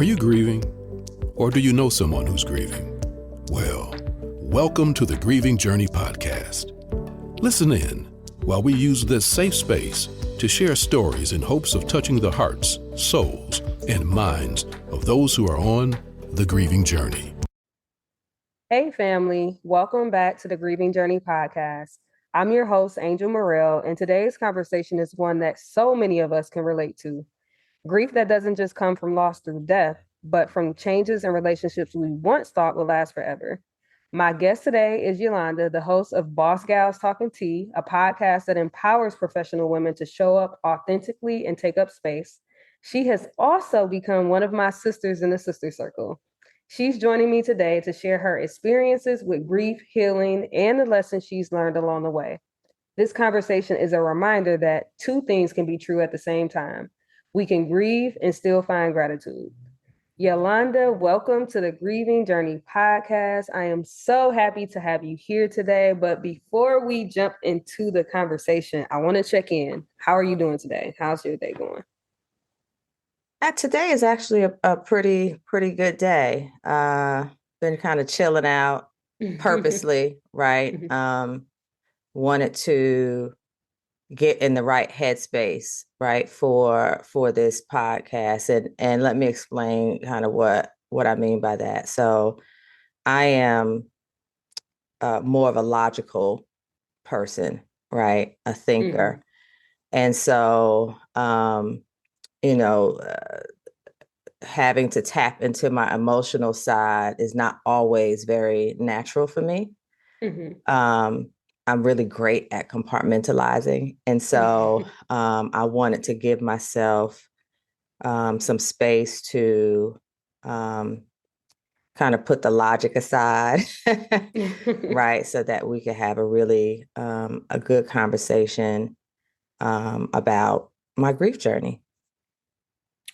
you grieving? Or do you know someone who's grieving? Well, welcome to the Grieving Journey Podcast. Listen in while we use this safe space to share stories in hopes of touching the hearts, souls, and minds of those who are on the grieving journey. Hey family, welcome back to the Grieving Journey Podcast. I'm your host, Angel Morrell, and today's conversation is one that so many of us can relate to. Grief that doesn't just come from loss through death, but from changes in relationships we once thought would last forever. My guest today is Yolanda, the host of Boss Gals Talking Tea, a podcast that empowers professional women to show up authentically and take up space. She has also become one of my sisters in the sister circle. She's joining me today to share her experiences with grief, healing, and the lessons she's learned along the way. This conversation is a reminder that two things can be true at the same time. We can grieve and still find gratitude. Yolanda, welcome to the Grieving Journey Podcast. I am so happy to have you here today. But before we jump into the conversation, I want to check in. How are you doing today? How's your day going? Today is actually a pretty good day. Been kind of chilling out purposely, right? Wanted to get in the right headspace, right, for this podcast. And let me explain kind of what I mean by that. So I am more of a logical person, right? A thinker. And so, having to tap into my emotional side is not always very natural for me. I'm really great at compartmentalizing. And so I wanted to give myself some space to kind of put the logic aside, right? So that we could have a really a good conversation about my grief journey.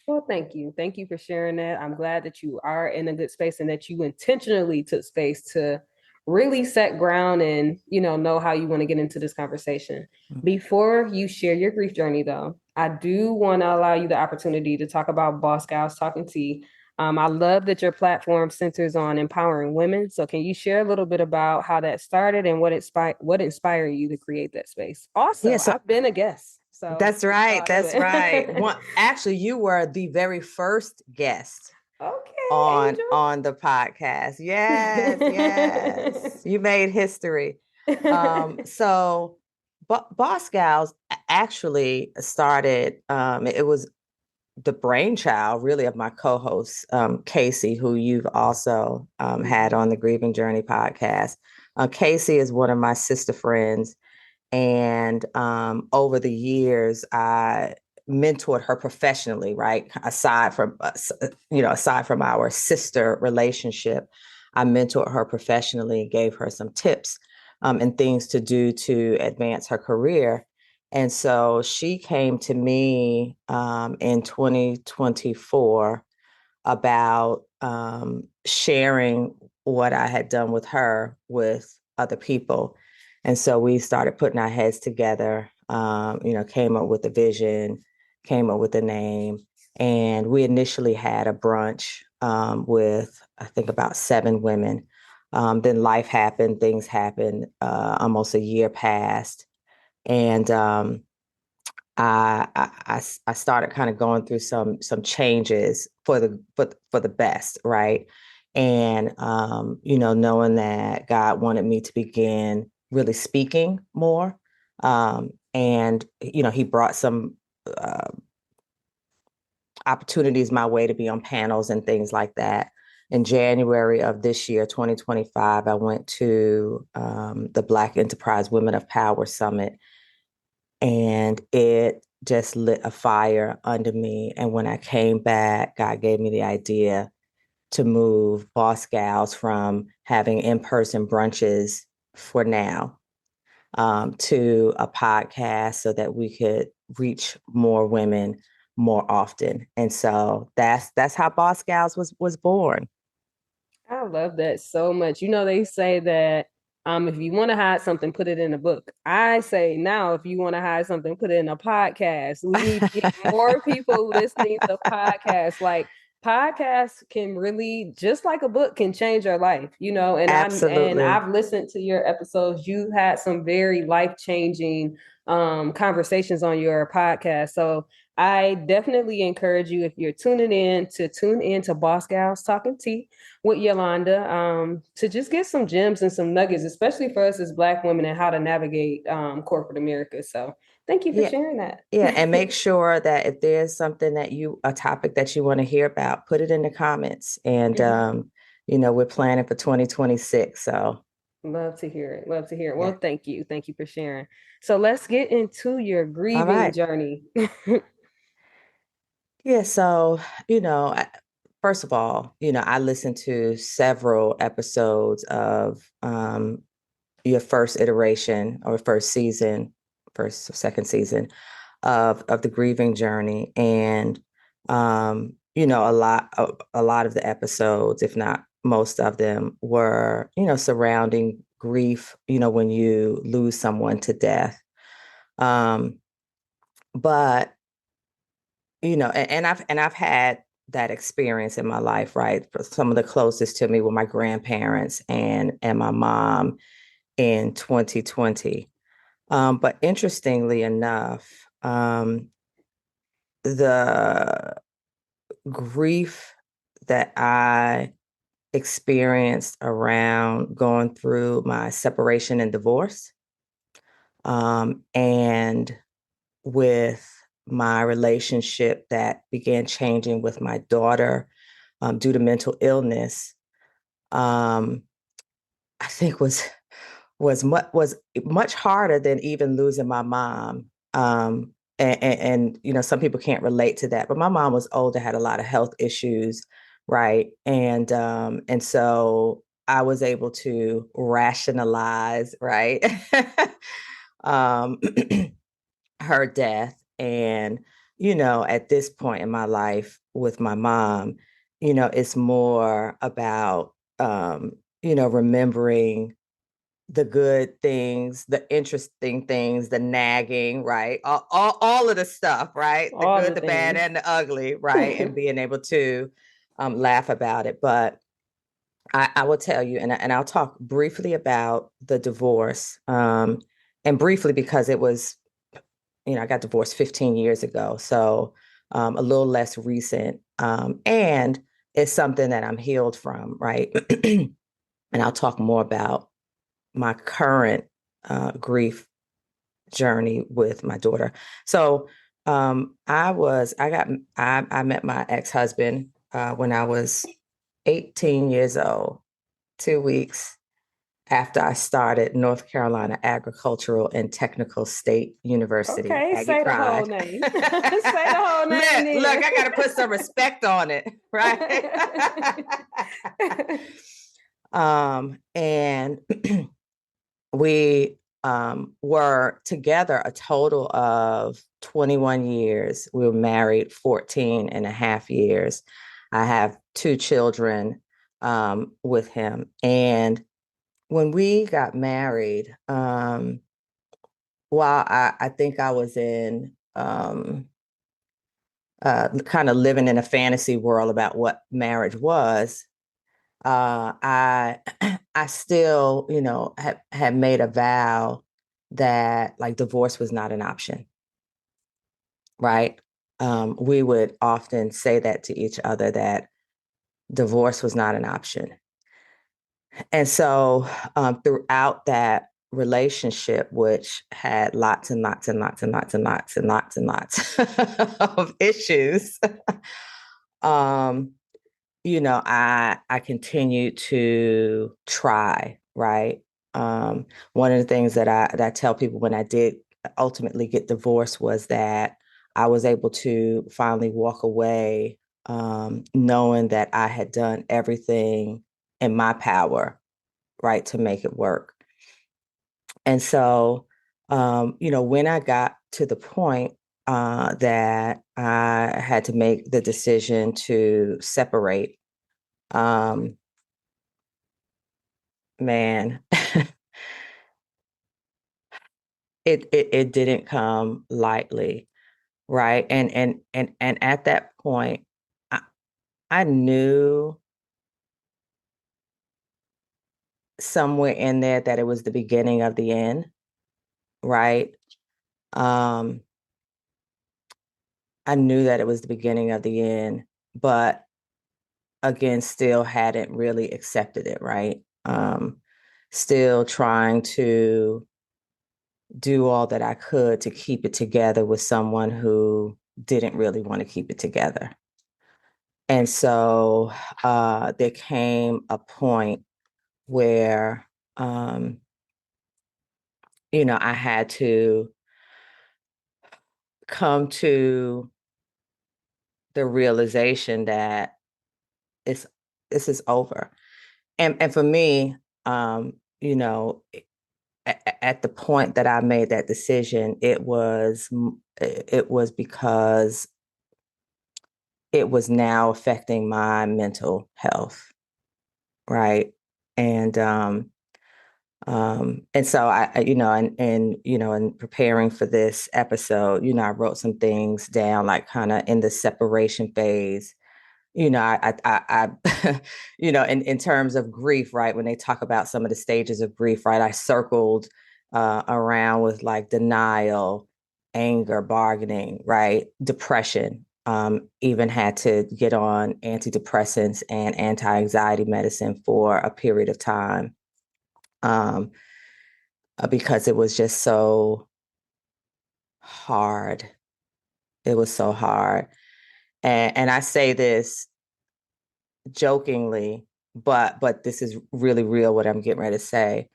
Well, thank you. Thank you for sharing that. I'm glad that you are in a good space and that you intentionally took space to really set ground and, know how you want to get into this conversation. Before you share your grief journey, though, I do want to allow you the opportunity to talk about Boss Gals Talking Tea. I love that your platform centers on empowering women. So can you share a little bit about how that started and what inspired you to create that space? Also, yes, I've been a guest. So that's right. That's right. Actually, you were the very first guest. Okay. On the podcast. Yes. You made history. So Boss Gals actually started, it was the brainchild really of my co-host, Casey, who you've also had on the Grieving Journey podcast. Casey is one of my sister friends. And over the years, I mentored her professionally, right? Aside from our sister relationship, I mentored her professionally and gave her some tips and things to do to advance her career. And so she came to me in 2024 about sharing what I had done with her with other people. And so we started putting our heads together, came up with a vision, came up with a name. And we initially had a brunch with, I think, about 7 women. Then life happened, things happened, almost a year passed. And I started kind of going through some changes for the best, right? And, knowing that God wanted me to begin really speaking more. And, he brought some opportunities my way to be on panels and things like that. In January of this year, 2025, I went to the Black Enterprise Women of Power Summit, and it just lit a fire under me. And when I came back, God gave me the idea to move Boss Gals from having in-person brunches for now to a podcast so that we could reach more women more often. And so that's how Boss Gals was born. I love that so much. They say that if you want to hide something, put it in a book. I say now, if you want to hide something, put it in a podcast. We need to get more people listening to podcasts. Like, podcasts can really, just like a book, can change your life, and Absolutely. I've listened to your episodes. You had some very life-changing conversations on your podcast. So I definitely encourage you, if you're tuning in, to tune in to Boss Gals Talking Tea with Yolanda, to just get some gems and some nuggets, especially for us as Black women, and how to navigate corporate America. So thank you for sharing that. Yeah. And make sure that if there's something a topic that you want to hear about, put it in the comments. And, we're planning for 2026. So love to hear it. Love to hear it. yeah. Well, thank you. Thank you for sharing. So let's get into your grieving journey. Yeah. So, first of all, I listened to several episodes of your first iteration or second season of the Grieving Journey. And, a lot of the episodes, if not most of them, were, surrounding grief, when you lose someone to death. But I've had that experience in my life, right? Some of the closest to me were my grandparents and my mom in 2020. But interestingly enough, the grief that I experienced around going through my separation and divorce, and with my relationship that began changing with my daughter due to mental illness, I think was much harder than even losing my mom. And some people can't relate to that, but my mom was older, had a lot of health issues, right? And so I was able to rationalize, right, um, her death. And at this point in my life with my mom, it's more about remembering the good things, the interesting things, the nagging, right? All of the stuff, right? The All good, the the bad, things. and the ugly, right? And being able to laugh about it. But I will tell you, and I'll talk briefly about the divorce, and briefly because it was, I got divorced 15 years ago, so a little less recent, and it's something that I'm healed from, right? And I'll talk more about my current grief journey with my daughter. So I met my ex-husband when I was 18 years old, 2 weeks after I started North Carolina Agricultural and Technical State University. Okay, Aggie say the whole Pride. name. Say the whole name. Look, I got to put some respect on it, right? And we were together a total of 21 years. We were married 14 and a half years. I have 2 children with him. And when we got married, while I think I was in kind of living in a fantasy world about what marriage was, I I still, had made a vow that like divorce was not an option, right? We would often say that to each other, that divorce was not an option. And so throughout that relationship, which had lots and lots and lots and lots and lots and lots and lots of issues, um, I continue to try, right? One of the things that I tell people when I did ultimately get divorced was that I was able to finally walk away, knowing that I had done everything in my power, right, to make it work. And so, when I got to the point that I had to make the decision to separate, um, man, it didn't come lightly, right? And at that point, I knew somewhere in there that it was the beginning of the end, right? Um, I knew that it was the beginning of the end, but again, still hadn't really accepted it, right? Still trying to do all that I could to keep it together with someone who didn't really want to keep it together. And so there came a point where, I had to come to the realization that it's this is over. And for me, you know, at the point that I made that decision, it was because it was now affecting my mental health, right? And and so in preparing for this episode, I wrote some things down, like kind of in the separation phase. In terms of grief, right? When they talk about some of the stages of grief, right? I circled around with like denial, anger, bargaining, right? Depression. Even had to get on antidepressants and anti-anxiety medicine for a period of time, um, because it was just so hard. It was so hard. And I say this jokingly, but this is really real what I'm getting ready to say.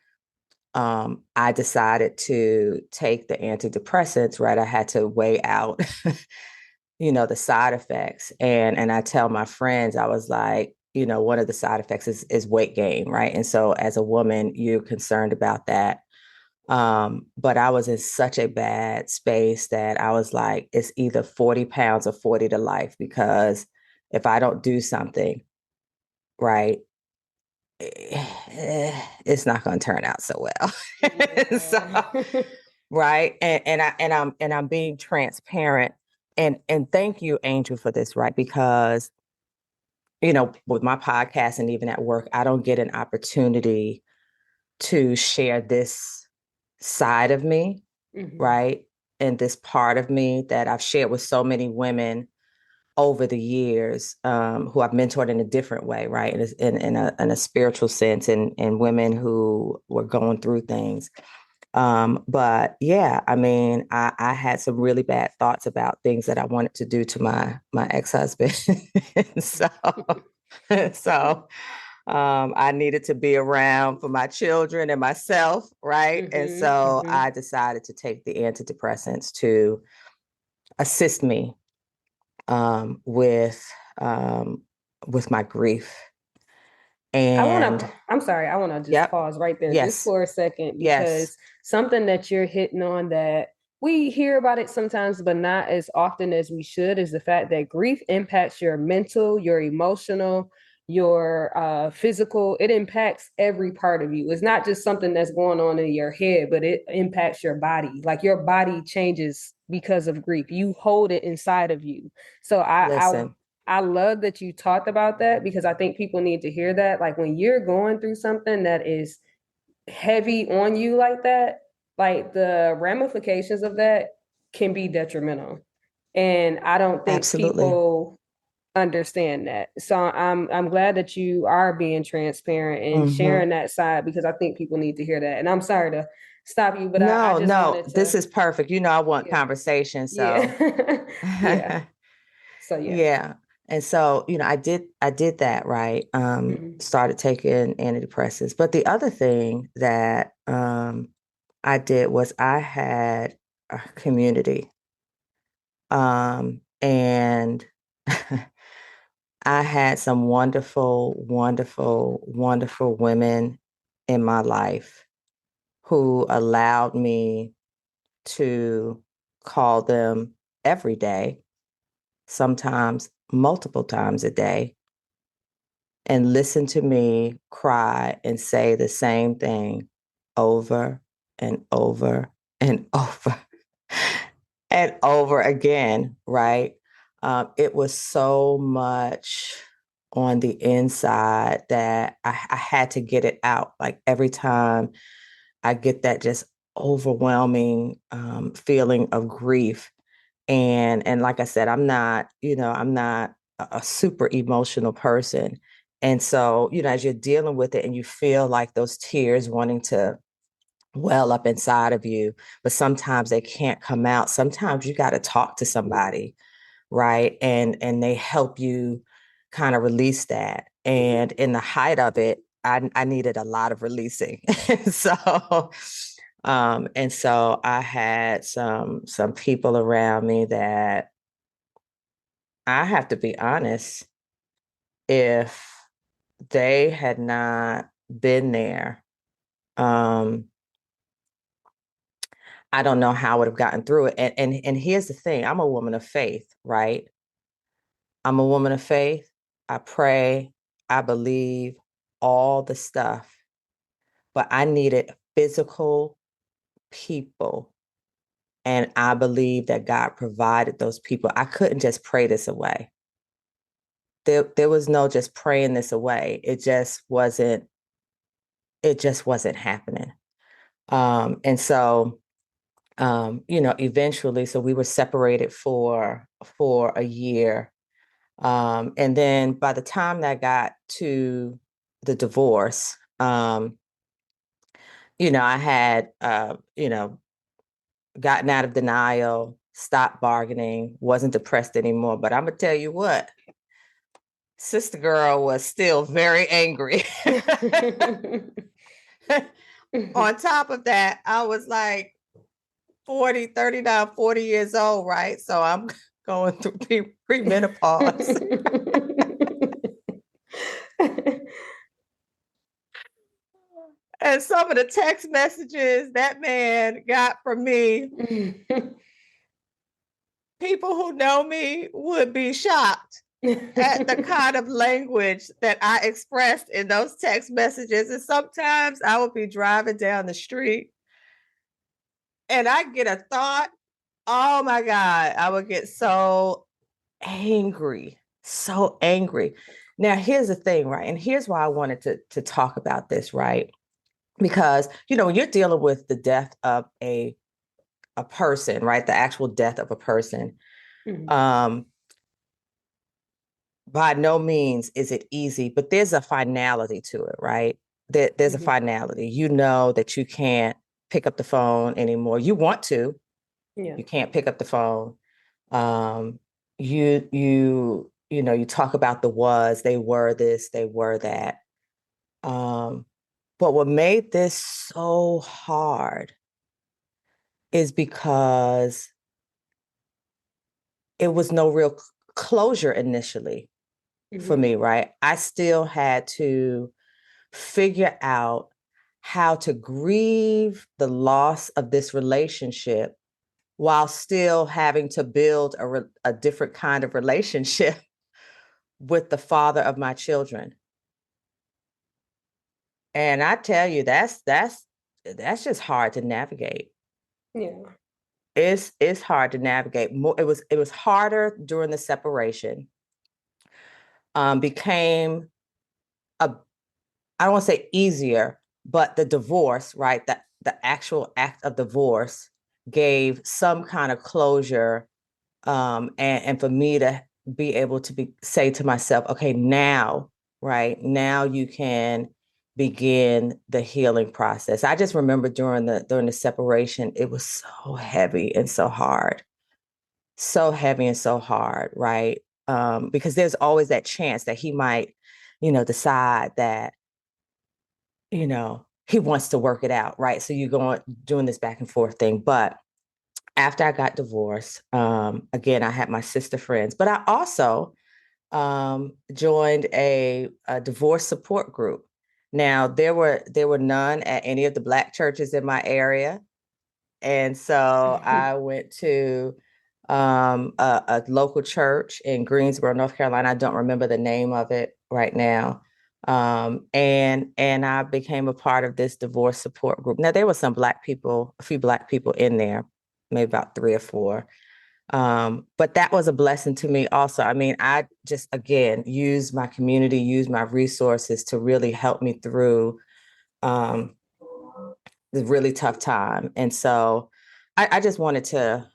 I decided to take the antidepressants, right? I had to weigh out, the side effects. And I tell my friends, I was like, one of the side effects is weight gain, right? And so as a woman, you're concerned about that. But I was in such a bad space that I was like, it's either 40 pounds or 40 to life, because if I don't do something, right, it's not going to turn out so well. Yeah. So, right. And I'm being transparent, and thank you, Angel, for this, right? Because, with my podcast and even at work, I don't get an opportunity to share this side of me, right? And this part of me that I've shared with so many women over the years, who I've mentored in a different way, right? In a spiritual sense, and women who were going through things. But yeah, I mean, I had some really bad thoughts about things that I wanted to do to my ex-husband. so so I needed to be around for my children and myself, right? And so I decided to take the antidepressants to assist me, with my grief. And I'm sorry, I want to just yep, pause right there just yes, for a second, yes. because something that you're hitting on that we hear about it sometimes, but not as often as we should, is the fact that grief impacts your mental, your emotional, your physical. It impacts every part of you. It's not just something that's going on in your head, but it impacts your body. Like your body changes because of grief. You hold it inside of you. So Listen, I love that you talked about that, because I think people need to hear that. Like when you're going through something that is heavy on you like that, like the ramifications of that can be detrimental. And I don't think absolutely. people understand that. So I'm glad that you are being transparent and Hmm. sharing that side, because I think people need to hear that. And I'm sorry to stop you, but I No, just no, wanted this to, is perfect. I want yeah, conversation. So yeah, yeah. So yeah. yeah. And so, I did that, right? Mhm. Started taking antidepressants. But the other thing that I did was I had a community. And I had some wonderful, wonderful, wonderful women in my life who allowed me to call them every day, sometimes multiple times a day, and listen to me cry and say the same thing over and over and over and over again, right? It was so much on the inside that I had to get it out. Like every time I get that just overwhelming feeling of grief. And like I said, I'm not a super emotional person. And so, as you're dealing with it and you feel like those tears wanting to well up inside of you, but sometimes they can't come out. Sometimes you got to talk to somebody, right? And they help you kind of release that. And in the height of it, I needed a lot of releasing. And so I had some people around me that, I have to be honest, if they had not been there, um, I don't know how I would have gotten through it. And here's the thing, I'm a woman of faith, right? I'm a woman of faith. I pray, I believe all the stuff, but I needed physical people. And I believe that God provided those people. I couldn't just pray this away. There was no just praying this away. It just wasn't happening. And so, eventually, so we were separated for a year. And then by the time that I got to the divorce, I had, gotten out of denial, stopped bargaining, wasn't depressed anymore. But I'm going to tell you what, sister girl was still very angry. On top of that, I was like 39, 40 years old, right? So I'm going through premenopause. And some of the text messages that man got from me, people who know me would be shocked at the kind of language that I expressed in those text messages. And sometimes I would be driving down the street and I get a thought, oh my God, I would get so angry, so angry. Now, here's the thing, right? And here's why I wanted to talk about this, right? Because, when you're dealing with the death of a person, right? The actual death of a person, by no means is it easy, but there's a finality to it, right? There's a finality. You know that you can't pick up the phone anymore. You want to, you can't pick up the phone. You talk about they were this, they were that. But what made this so hard is because it was no real closure initially for me, right? I still had to figure out how to grieve the loss of this relationship while still having to build a different kind of relationship with the father of my children. And I tell you, that's just hard to navigate. Yeah. It's hard to navigate. It was harder during the separation. Became I don't want to say easier, but the divorce, right? The actual act of divorce gave some kind of closure. And for me to be able to say to myself, okay, now, right now you can begin the healing process. I just remember during the separation, it was so heavy and so hard, right? Because there's always that chance that he might, decide that, he wants to work it out, right? So you're doing this back and forth thing. But after I got divorced, again, I had my sister friends, but I also joined a divorce support group. Now, there were none at any of the Black churches in my area. And so I went to a local church in Greensboro, North Carolina. I don't remember the name of it right now. And I became a part of this divorce support group. Now, there were a few Black people in there, maybe about 3 or 4. But that was a blessing to me also. I mean, I just, again, use my community, use my resources to really help me through the really tough time. And so I just wanted to,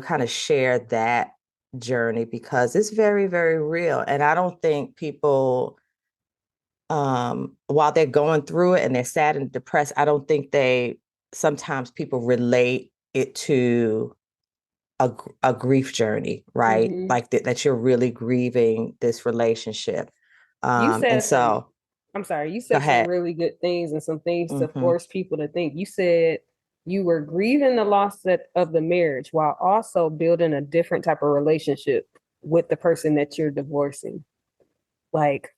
kind of share that journey because it's very, very real. And I don't think people, while they're going through it and they're sad and depressed, I don't think sometimes people relate it to a grief journey, right? Mm-hmm. Like that you're really grieving this relationship. You And said some, so I'm sorry, you go said some ahead. really good things and some things to Mm-hmm. force people to think. You said you were grieving the loss of the marriage while also building a different type of relationship with the person that you're divorcing. Like,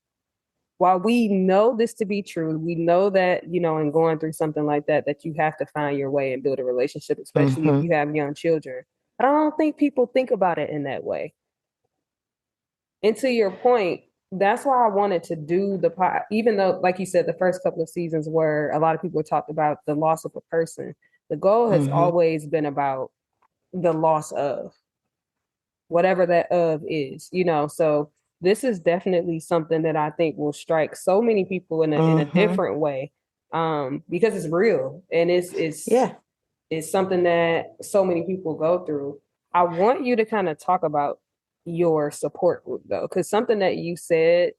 while we know this to be true, we know that, in going through something like that, that you have to find your way and build a relationship, especially if Mm-hmm. you have young children. But I don't think people think about it in that way. And to your point, that's why I wanted to do the pod, even though, like you said, the first couple of seasons where a lot of people talked about the loss of a person, the goal has Mm-hmm. always been about the loss of whatever that of is, So this is definitely something that I think will strike so many people in a Mm-hmm. different way, because it's real and it's Yeah. it's something that so many people go through. I want you to kind of talk about your support group though, because something that you said,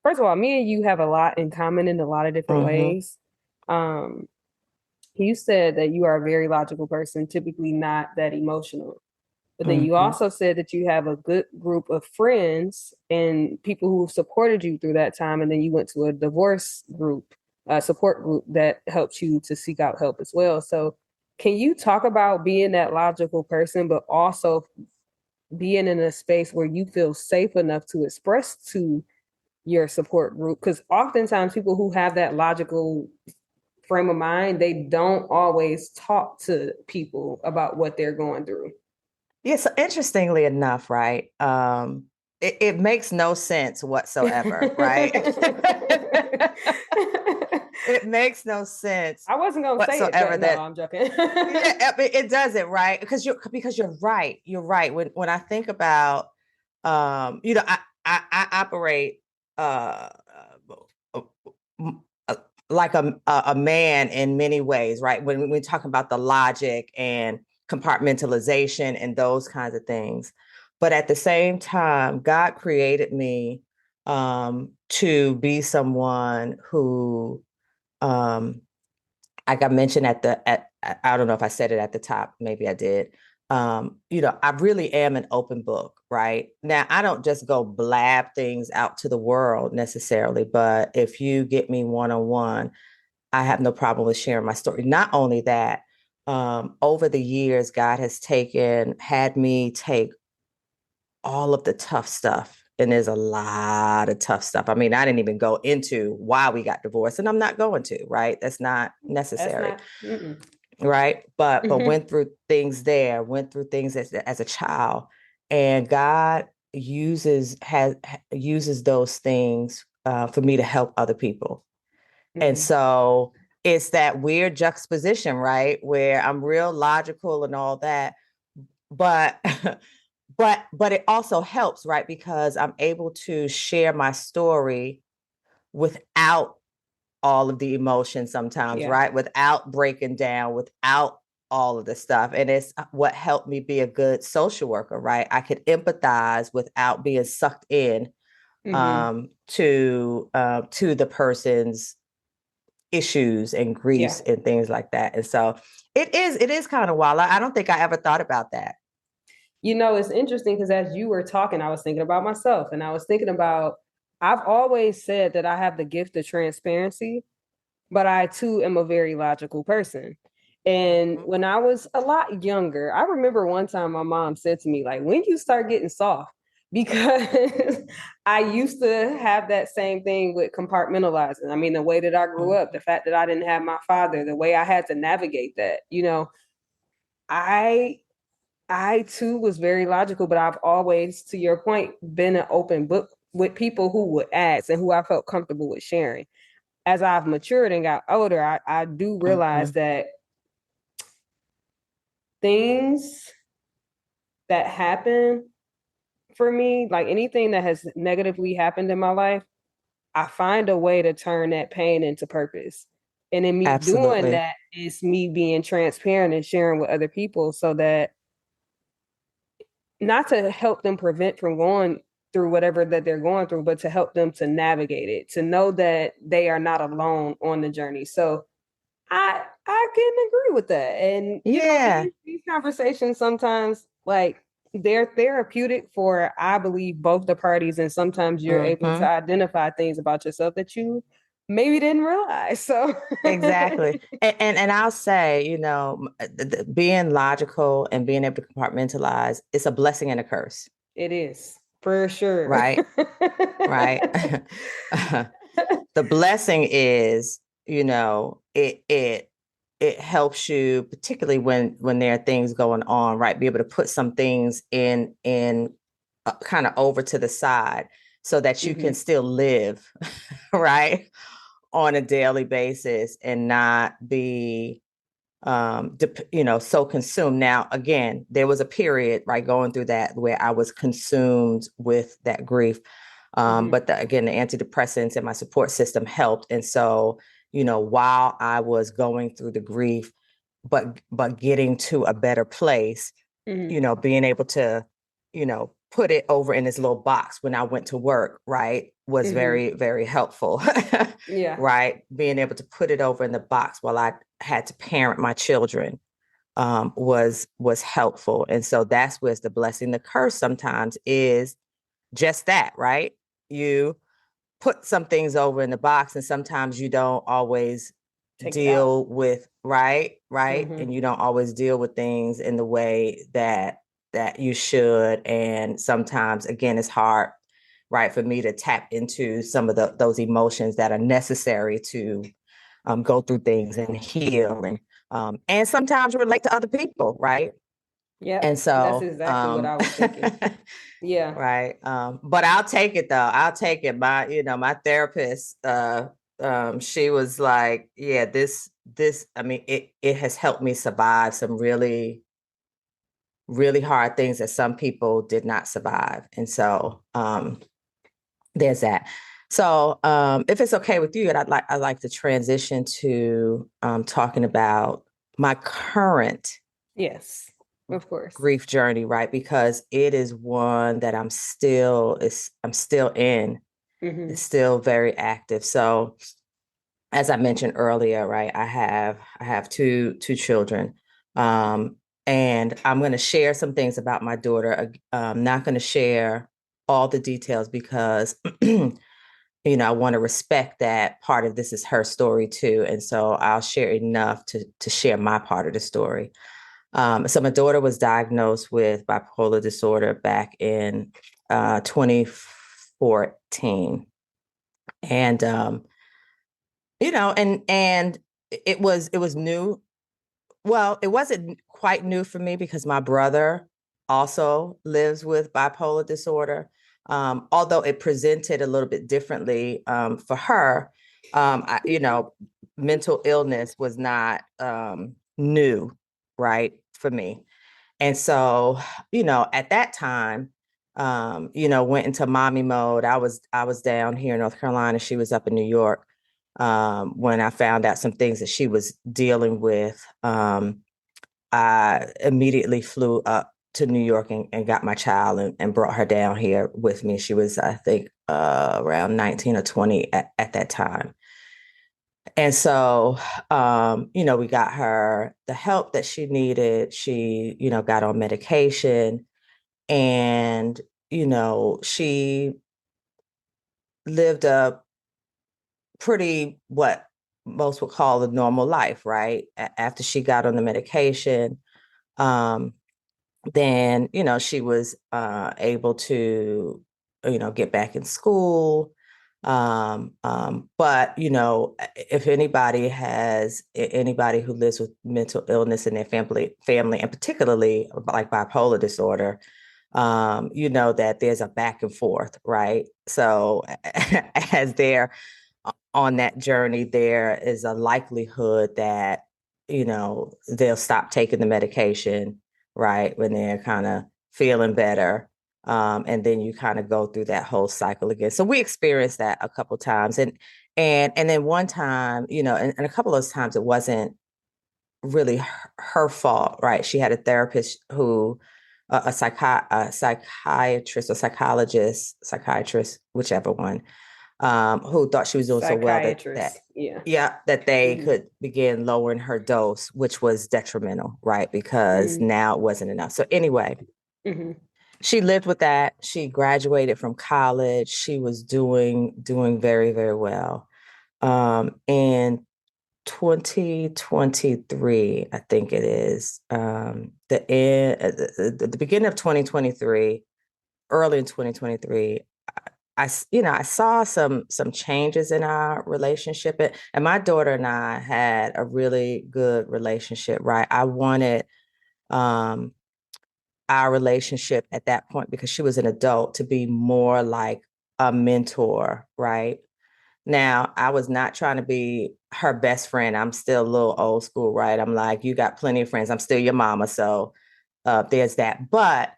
first of all, me and you have a lot in common in a lot of different Mm-hmm. ways. You said that you are a very logical person, typically not that emotional. But then you Mm-hmm. also said that you have a good group of friends and people who supported you through that time. And then you went to a divorce group, a support group that helped you to seek out help as well. So can you talk about being that logical person, but also being in a space where you feel safe enough to express to your support group? Because oftentimes people who have that logical frame of mind, they don't always talk to people about what they're going through. Yeah, so interestingly enough, right? It makes no sense whatsoever, right? It makes no sense I wasn't gonna say it, whatsoever but no, that I'm joking. yeah, it doesn't, right? Because you're right. You're right. When I think about I operate uh, uh, uh, like a man in many ways, right? When we're talking about the logic and compartmentalization and those kinds of things. But at the same time, God created me to be someone who like I mentioned I don't know if I said it at the top, maybe I did. I really am an open book, right? Now, I don't just go blab things out to the world necessarily, but if you get me one-on-one, I have no problem with sharing my story. Not only that, over the years, God has had me take all of the tough stuff. And there's a lot of tough stuff. I mean, I didn't even go into why we got divorced, and I'm not going to, right? That's not That's necessary, not. Mm-mm. right? But went through things went through things as a child, and God uses those things for me to help other people. And so it's that weird juxtaposition, right? Where I'm real logical and all that, but but it also helps, right? Because I'm able to share my story without all of the emotion sometimes, Yeah. right? Without breaking down, without all of the stuff. And it's what helped me be a good social worker, right? I could empathize without being sucked in to the person's issues and Yeah. griefs and things like that. And so it is kind of wild. I don't think I ever thought about that. It's interesting because as you were talking, I was thinking about myself and I was thinking about, I've always said that I have the gift of transparency, but I too am a very logical person. And when I was a lot younger, I remember one time my mom said to me, like, when you start getting soft, because I used to have that same thing with compartmentalizing. I mean, the way that I grew up, the fact that I didn't have my father, the way I had to navigate that, I I too was very logical, but I've always, to your point, been an open book with people who would ask and who I felt comfortable with sharing. As I've matured and got older, I do realize that things that happen for me, like anything that has negatively happened in my life, I find a way to turn that pain into purpose. And in me doing Absolutely. that is me being transparent and sharing with other people so that not to help them prevent from going through whatever that they're going through, but to help them to navigate it, to know that they are not alone on the journey. So I can agree with that. And Yeah. these conversations sometimes like they're therapeutic for, I believe, both the parties, and sometimes you're able to Hmm. identify things about yourself that you maybe didn't realize. So Exactly. And I'll say, being logical and being able to compartmentalize, it's a blessing and a curse, it is for sure. right? Right. The blessing is, it helps you, particularly when there are things going on, right? Be able to put some things in kind of over to the side so that you can still live, right, on a daily basis and not be so consumed. Now again, there was a period, right, going through that where I was consumed with that grief. But again, the antidepressants and my support system helped. And so, while I was going through the grief, but getting to a better place, being able to, put it over in this little box when I went to work, right, was very, very helpful. Yeah. Right. Being able to put it over in the box while I had to parent my children was helpful. And so that's where's the blessing. The curse sometimes is just that, right? You put some things over in the box and sometimes you don't always Take it out. deal with right. And you don't always deal with things in the way that you should. And sometimes, again, it's hard, right, for me to tap into some of those emotions that are necessary to go through things and heal and sometimes relate to other people, right? Yeah, And that's so, exactly what I was thinking. Yeah. right. But I'll take it though. I'll take it. My therapist, she was like, yeah, I mean, it has helped me survive some really, really hard things that some people did not survive. And so, there's that. So, if it's okay with you, I'd like to transition to talking about my current Yes, of course. grief journey, right? Because it is one that I'm still in. It's still very active. So, as I mentioned earlier, right, I have two children, and I'm going to share some things about my daughter. I'm not going to share all the details because I want to respect that part of this is her story too. And so I'll share enough to share my part of the story. So my daughter was diagnosed with bipolar disorder back in 2014. And, and it was new. Well, it wasn't quite new for me because my brother also lives with bipolar disorder. Although it presented a little bit differently for her, mental illness was not new, right, for me. And so, at that time, went into mommy mode. I was down here in North Carolina. She was up in New York. When I found out some things that she was dealing with, I immediately flew up to New York and got my child and brought her down here with me. She was, I think, around 19 or 20 at that time. And so, we got her the help that she needed. She, got on medication and, she lived a pretty, what most would call a normal life, right? After she got on the medication, then, she was able to, get back in school. But, if anybody who lives with mental illness in their family, and particularly like bipolar disorder, that there's a back and forth, right? So as they're on that journey, there is a likelihood that, they'll stop taking the medication, right, when they're kind of feeling better. And then you kind of go through that whole cycle again. So we experienced that a couple times. And then one time, and a couple of times it wasn't really her fault, right? She had a therapist who, a psychiatrist or psychiatrist, whichever one, who thought she was doing so well that they could begin lowering her dose, which was detrimental, right? Because now it wasn't enough. So anyway, she lived with that. She graduated from college. She was doing very, very well. In 2023, I think it is, the beginning of 2023, early in 2023, I saw some changes in our relationship, and my daughter and I had a really good relationship, right? I wanted our relationship at that point, because she was an adult, to be more like a mentor, right? Now, I was not trying to be her best friend. I'm still a little old school, right? I'm like, you got plenty of friends. I'm still your mama. So there's that. But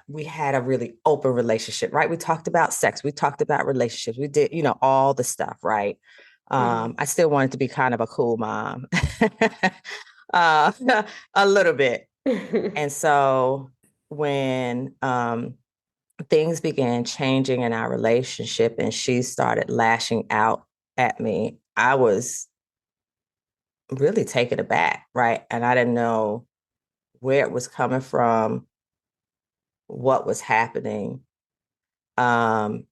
we had a really open relationship, right? We talked about sex. We talked about relationships. We did, all the stuff, right? I still wanted to be kind of a cool mom, a little bit. And so when things began changing in our relationship and she started lashing out at me, I was really taken aback, right? And I didn't know where it was coming from, what was happening. And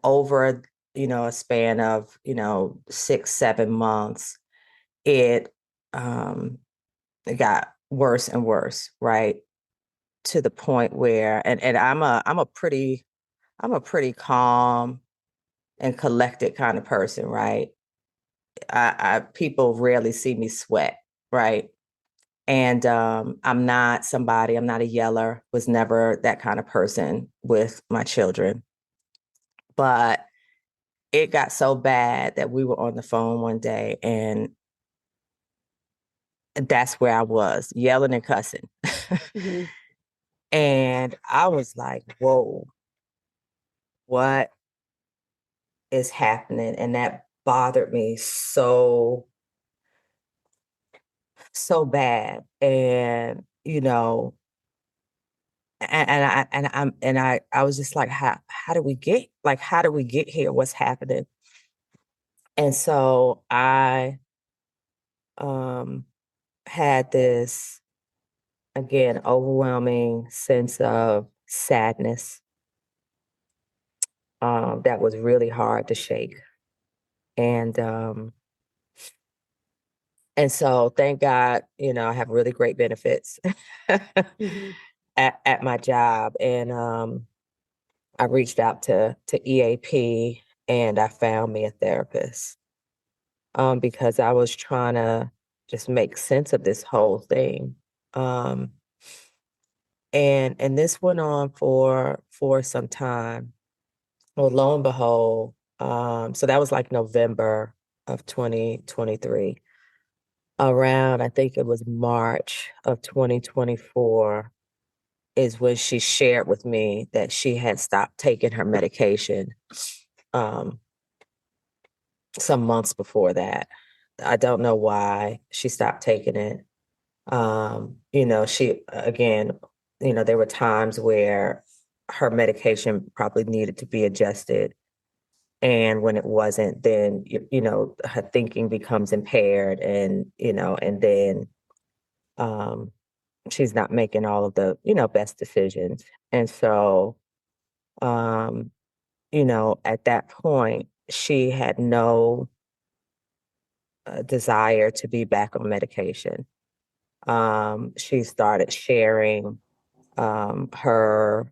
over, a span of, 6-7 months, it got worse and worse, right? To the point where, and I'm a pretty calm and collected kind of person, right? People rarely see me sweat, right? And I'm not a yeller, was never that kind of person with my children. But it got so bad that we were on the phone one day, and that's where I was, yelling and cussing. And I was like, whoa, what is happening? And that bothered me so bad. And, I was just like, how do we get here? What's happening? And so I had this, again, overwhelming sense of sadness that was really hard to shake. And so thank God, I have really great benefits at my job. And I reached out to EAP, and I found me a therapist because I was trying to just make sense of this whole thing. And this went on for some time. Well, lo and behold, so that was like November of 2023. Around, I think it was March of 2024, is when she shared with me that she had stopped taking her medication some months before that. I don't know why she stopped taking it. She, again, there were times where her medication probably needed to be adjusted. And when it wasn't, then, her thinking becomes impaired, and, and then she's not making all of the, best decisions. And so, at that point, she had no desire to be back on medication. She started sharing her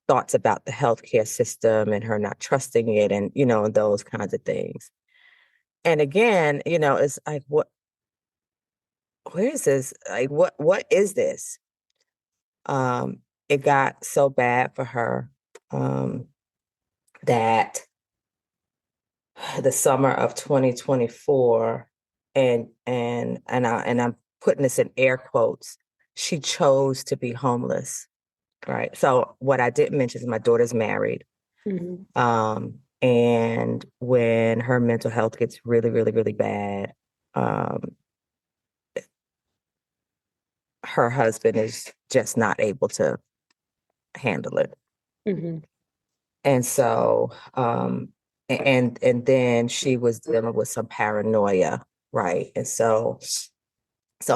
thoughts about the healthcare system and her not trusting it, and, those kinds of things. And again, it's like, where is this? Like, what is this? It got so bad for her that the summer of 2024, and I'm putting this in air quotes, she chose to be homeless, right? So what I didn't mention is my daughter's married. And when her mental health gets really, really, really bad, her husband is just not able to handle it. And so, and then she was dealing with some paranoia, right? And so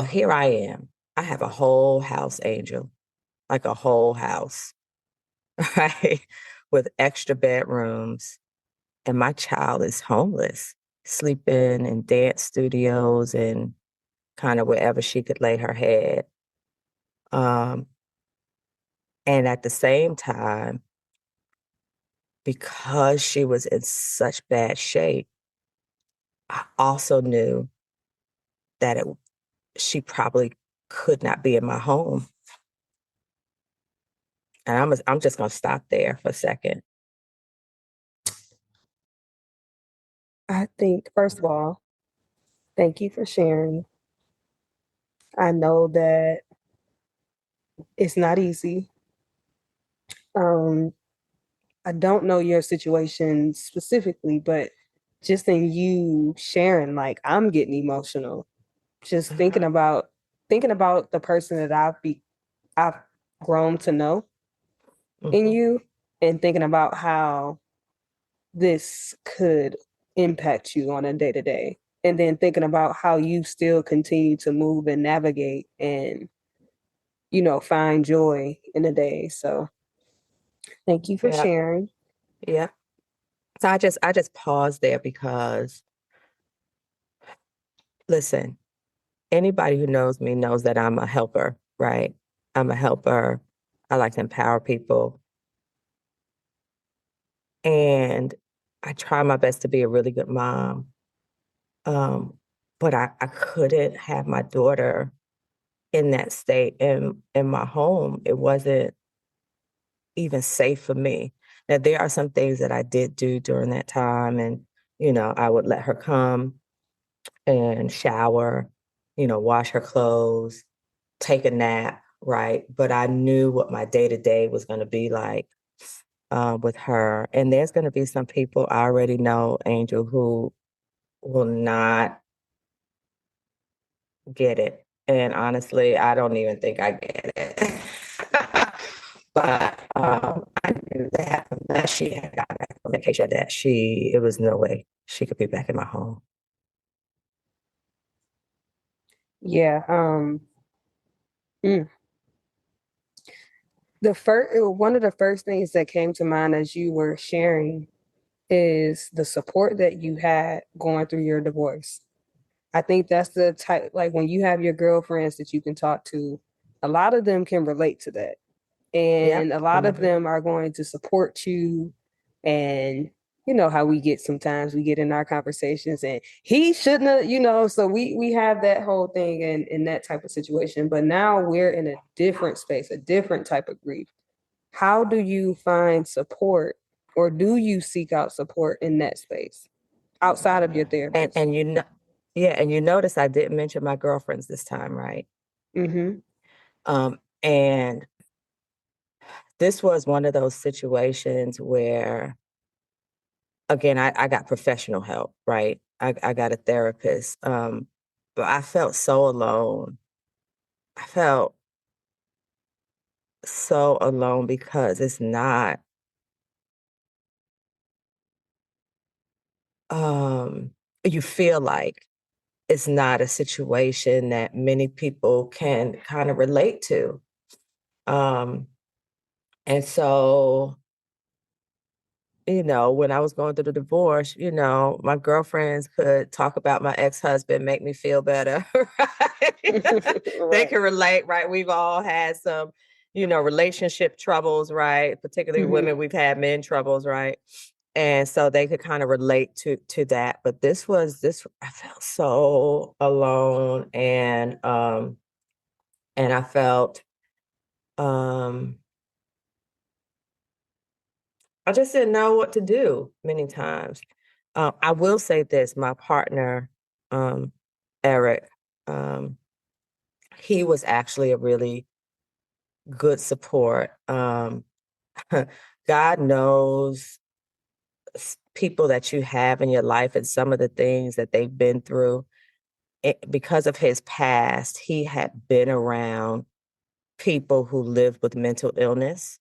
here I am. I have a whole house, Angel, like a whole house, right? With extra bedrooms. And my child is homeless, sleeping in dance studios and kind of wherever she could lay her head. And at the same time, because she was in such bad shape, I also knew that she probably could not be in my home. And I'm just going to stop there for a second. I think, first of all, thank you for sharing. I know that it's not easy. I don't know your situation specifically, but just in you sharing, like, I'm getting emotional. Just thinking about the person that I've grown to know in you, and thinking about how this could impact you on a day-to-day, and then thinking about how you still continue to move and navigate and find joy in the day. So thank you for sharing. Yeah. So I just paused there because, listen, anybody who knows me knows that I'm a helper, right? I'm a helper. I like to empower people. And I try my best to be a really good mom. But I couldn't have my daughter in that state in my home. It wasn't even safe for me. Now, there are some things that I did do during that time. And, I would let her come and shower, wash her clothes, take a nap, right? But I knew what my day-to-day was going to be like with her. And there's going to be some people I already know, Angel, who will not get it. And honestly, I don't even think I get it. But I knew that unless she had gotten back on vacation, that it was no way she could be back in my home. Yeah. One of the first things that came to mind as you were sharing is the support that you had going through your divorce. I think that's the type, like when you have your girlfriends that you can talk to, a lot of them can relate to that. And a lot of them are going to support you. And you know how we get sometimes we get in our conversations and he shouldn't have, so we have that whole thing in that type of situation. But now we're in a different space, a different type of grief. How do you find support, or do you seek out support in that space outside of your therapist? And and you notice I didn't mention my girlfriends this time, right? And this was one of those situations where, again, I got professional help, right? I got a therapist, but I felt so alone. I felt so alone because it's not, you feel like it's not a situation that many people can kind of relate to. And so, when I was going through the divorce, my girlfriends could talk about my ex-husband, make me feel better, right? They can relate, right? We've all had some, relationship troubles, right? Particularly women, we've had men troubles, right? And so they could kind of relate to that. But I felt so alone, and I felt, I just didn't know what to do many times. I will say this, my partner, Eric, he was actually a really good support. God knows people that you have in your life and some of the things that they've been through. Because of his past, he had been around people who lived with mental illness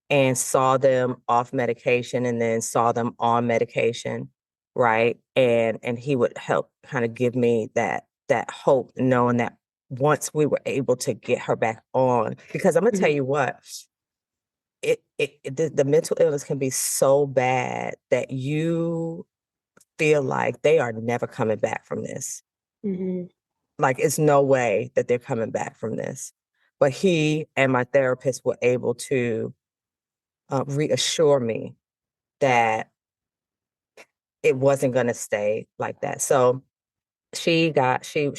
and saw them off medication and then saw them on medication, right? And he would help kind of give me that hope, knowing that once we were able to get her back on, because I'm gonna tell you what, the mental illness can be so bad that you feel like they are never coming back from this. Mm-hmm. Like it's no way that they're coming back from this. But he and my therapist were able to reassure me that it wasn't going to stay like that. So she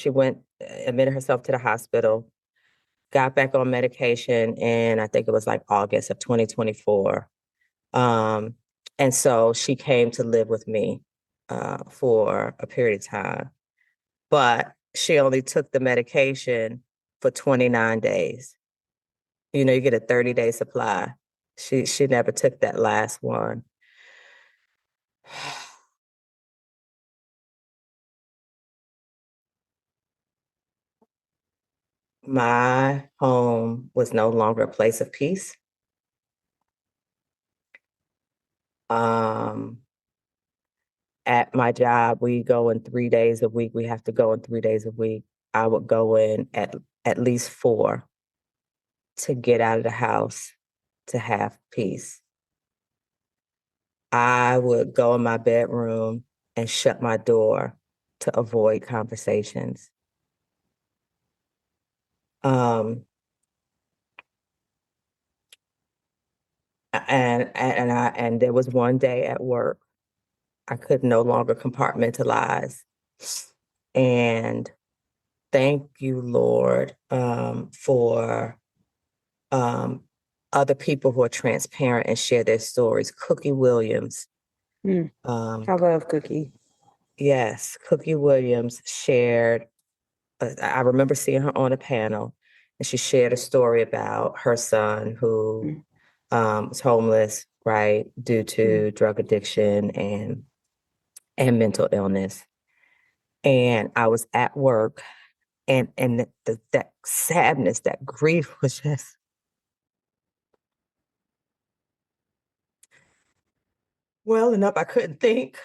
went, admitted herself to the hospital, got back on medication, and I think it was like August of 2024. And so she came to live with me for a period of time, but she only took the medication for 29 days. You know, you get a 30-day supply. She never took that last one. My home was no longer a place of peace. Um, at my job, we go in 3 days a week. We have to go in 3 days a week. I would go in at least 4 to get out of the house to have peace. I would go in my bedroom and shut my door to avoid conversations. Um, and there was one day at work I could no longer compartmentalize. And thank you, Lord, for other people who are transparent and share their stories. Cookie Williams. I love Cookie. Yes, Cookie Williams shared. I remember seeing her on a panel, and she shared a story about her son who was homeless, right, due to drug addiction and mental illness. And I was at work, and that sadness, that grief was just welling up. I couldn't think.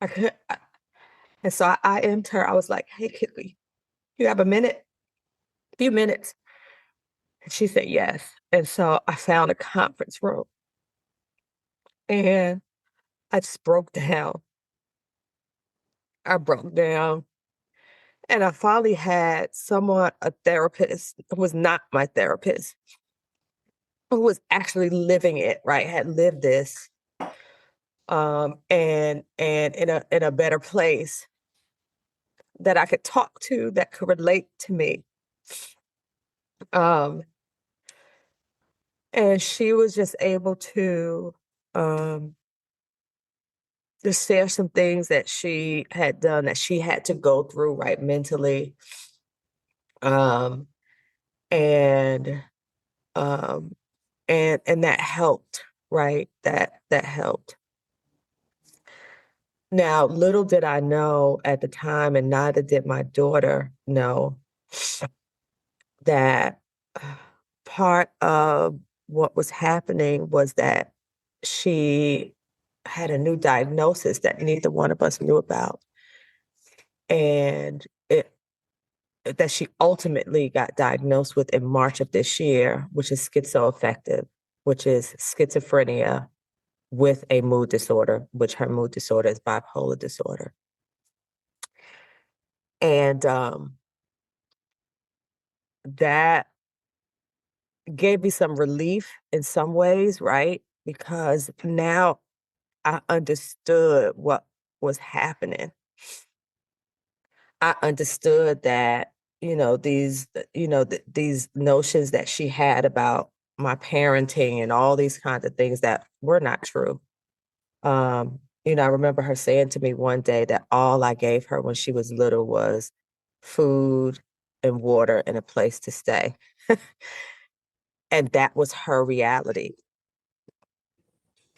I could, and so I asked her. I was like, "Hey, Kitty, you have a minute? A few minutes?" And she said yes. And so I found a conference room, and I just broke down. I broke down, and I finally had someone, a therapist, who was not my therapist, who was actually living it, right? Had lived this, and in a better place that I could talk to, that could relate to me. Um, and she was just able to um, just share some things that she had done, that she had to go through, right, mentally. Um, and um, and that helped, right? That helped. Now, little did I know at the time, and neither did my daughter know, that part of what was happening was that she had a new diagnosis that neither one of us knew about. And that she ultimately got diagnosed with in March of this year, which is schizoaffective, which is schizophrenia with a mood disorder, which her mood disorder is bipolar disorder. And that gave me some relief in some ways, right? Because now I understood what was happening. I understood that, these notions that she had about my parenting and all these kinds of things that were not true. I remember her saying to me one day that all I gave her when she was little was food and water and a place to stay. And that was her reality.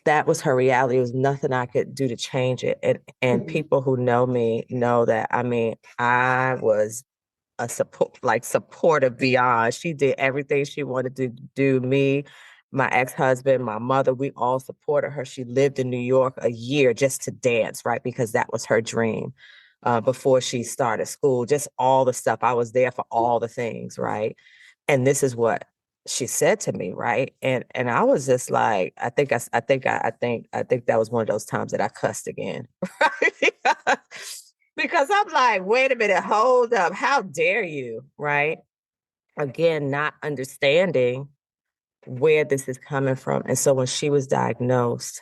That was her reality. It was nothing I could do to change it. And people who know me know that, I mean, I was a supportive beyond. She did everything she wanted to do. Me, my ex-husband, my mother, we all supported her. She lived in New York a year just to dance, right? Because that was her dream before she started school. Just all the stuff. I was there for all the things, right? And this is what she said to me, right? And I was just like, I think that was one of those times that I cussed again, right? Because I'm like, wait a minute, hold up. How dare you? Right. Again, not understanding where this is coming from. And so when she was diagnosed,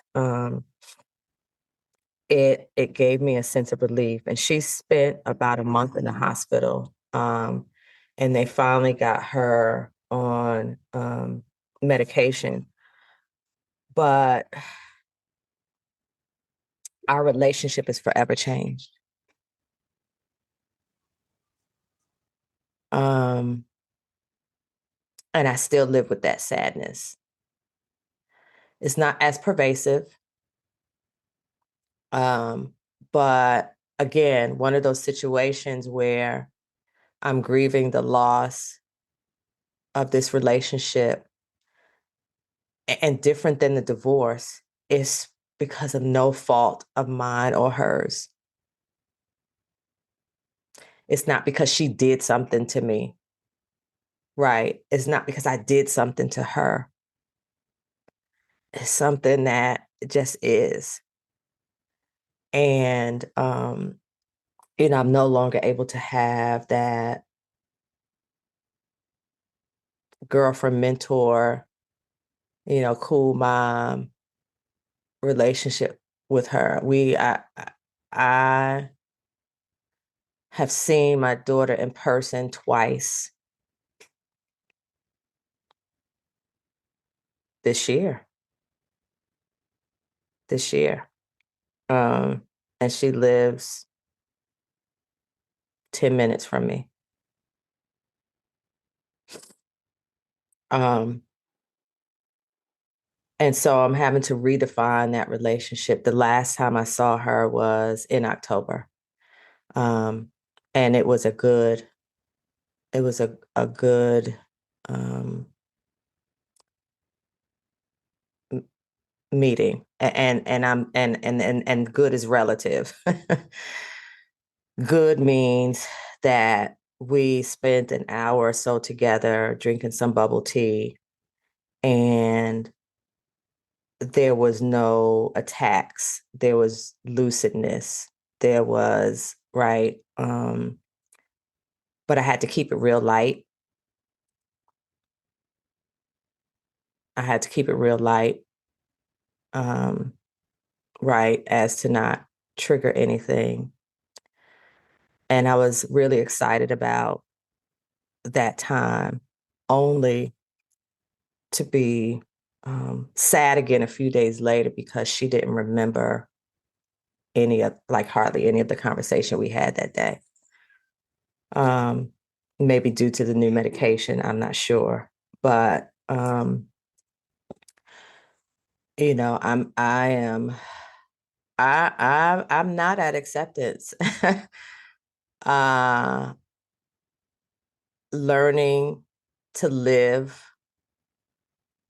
it gave me a sense of relief. And she spent about a month in the hospital. And they finally got her on medication. But our relationship is forever changed. And I still live with that sadness. It's not as pervasive. But again, one of those situations where I'm grieving the loss of this relationship, and different than the divorce is because of no fault of mine or hers. It's not because she did something to me, right? It's not because I did something to her. It's something that just is. And, I'm no longer able to have that girlfriend, mentor, cool mom relationship with her. I have seen my daughter in person twice this year. And she lives 10 minutes from me. And so I'm having to redefine that relationship. The last time I saw her was in October. And it was a good meeting. And good is relative. Good means that we spent an hour or so together drinking some bubble tea, and there was no attacks. There was lucidness. There was, right. But I had to keep it real light. Right, as to not trigger anything. And I was really excited about that time, only to be sad again a few days later because she didn't remember hardly any of the conversation we had that day. Maybe due to the new medication, I'm not sure. But I'm not at acceptance. Learning to live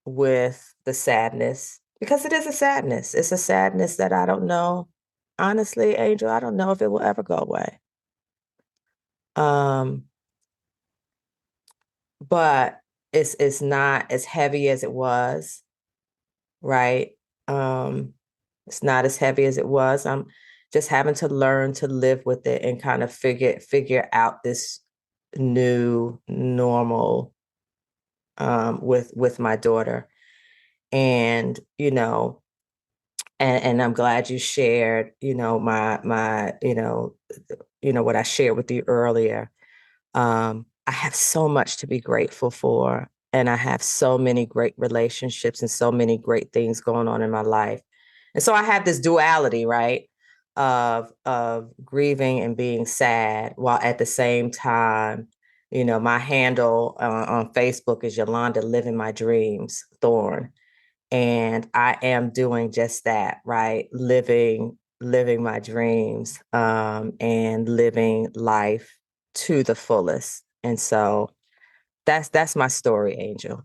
with the sadness, because it is a sadness. It's a sadness that I don't know. Honestly, Angel, I don't know if it will ever go away. But it's not as heavy as it was, right? It's not as heavy as it was. I'm just having to learn to live with it and kind of figure out this new normal with my daughter. And and I'm glad you shared my what I shared with you earlier. I have so much to be grateful for, and I have so many great relationships and so many great things going on in my life. And so I have this duality, right, of grieving and being sad, while at the same time, my handle on Facebook is Yolanda Living My Dreams Thorne. And I am doing just that, right? Living my dreams, and living life to the fullest. And so that's my story, Angel.